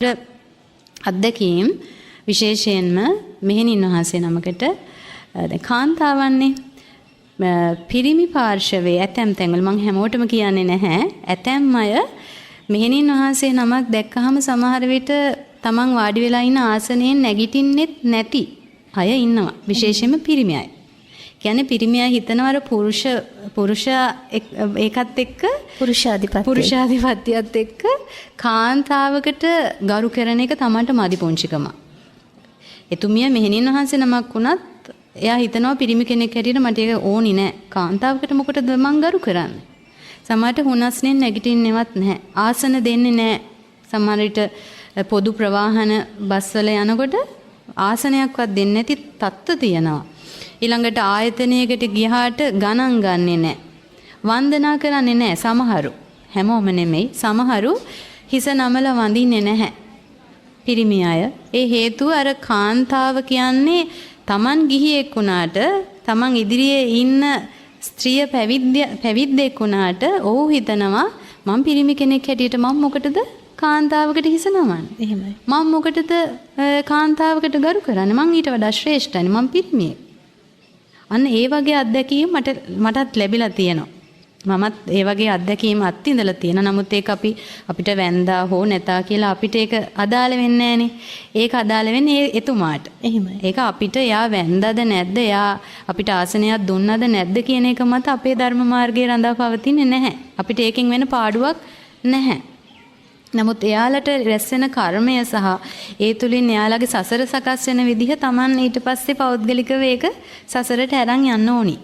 අත්දැකීම් විශේෂයෙන්ම මෙහෙණින් වහන්සේ නමකට දැන් කාන්තාවන්නේ පිරිමි පාර්ශවයේ ඇතැම් තැන්වල මම හැමෝටම කියන්නේ නැහැ ඇතැම් අය මෙහෙණින් වහන්සේ නමක් දැක්කහම සමහර විට තමන් වාඩි වෙලා ඉන්න ආසනයෙන් නැගිටින්නෙත් නැති අය ඉන්නවා විශේෂයෙන්ම පිරිමි අය. කියන්නේ පිරිමියා හිතනවර පුරුෂයා ඒකත් එක්ක පුරුෂාධිපත්‍යයත් එක්ක කාන්තාවකට ගරු කරන එක තමන්ට මදි පුංචිකම. එතුමිය මෙහෙණින් වහන්සේ නමක් වුණත් එයා හිතනවා පිරිමි කෙනෙක් හැටියට මට ඒක ඕනි නෑ. කාන්තාවකට මොකටද මං ගරු කරන්නේ? සමහරට හුනස්නෙන් නැගිටින්නේවත් නැහැ. ආසන දෙන්නේ නැහැ. සමහර විට පොදු ප්‍රවාහන බස්වල යනකොට ආසනයක්වත් දෙන්නේ නැති තත්ත්ව තියෙනවා. ඊළඟට ආයතනයකට ගියාට ගණන් ගන්නෙ නැහැ. වන්දනා කරන්නේ නැහැ සමහරු. හැමෝම නෙමෙයි. සමහරු හිස නමල වඳින්නේ නැහැ. පිරිමි අය. ඒ හේතුව අර කාන්තාව කියන්නේ Taman ගිහියෙක් වුණාට Taman ඉදිරියේ ඉන්න ස්ත්‍රිය පැවිද්දෙක් වුණාට ඔහු හිතනවා මම පිරිමි කෙනෙක් හැටියට මම මොකටද කාන්තාවකට හිස නමන්නේ? එහෙමයි. මම මොකටද කාන්තාවකට ගරු කරන්නේ? මං ඊට වඩා ශ්‍රේෂ්ඨයි. මම පිරිමියෙක්. අන්න ඒ වගේ අත්දැකීම් මටත් ලැබිලා තියෙනවා. මමත් ඒ වගේ අත්දැකීම් අත්විඳලා තියෙනවා. නමුත් ඒක අපිට වැන්දා හෝ නැතා කියලා අපිට ඒක අදාළ වෙන්නේ නැහනේ. ඒක අදාළ වෙන්නේ එතුමාට. එහෙමයි. ඒක අපිට යා වැන්දාද නැද්ද? යා අපිට ආසනයක් දුන්නාද නැද්ද කියන එක මත අපේ ධර්ම මාර්ගයේ රඳා පවතින්නේ නැහැ. අපිට ඒකෙන් වෙන පාඩුවක් නැහැ. නමුත් එයාලට රැස් වෙන කර්මය සහ ඒ තුලින් එයාලගේ සසර සකස් වෙන විදිහ Taman ඊට පස්සේ පෞද්ගලිකව ඒක සසරට අරන් යන්න ඕනි.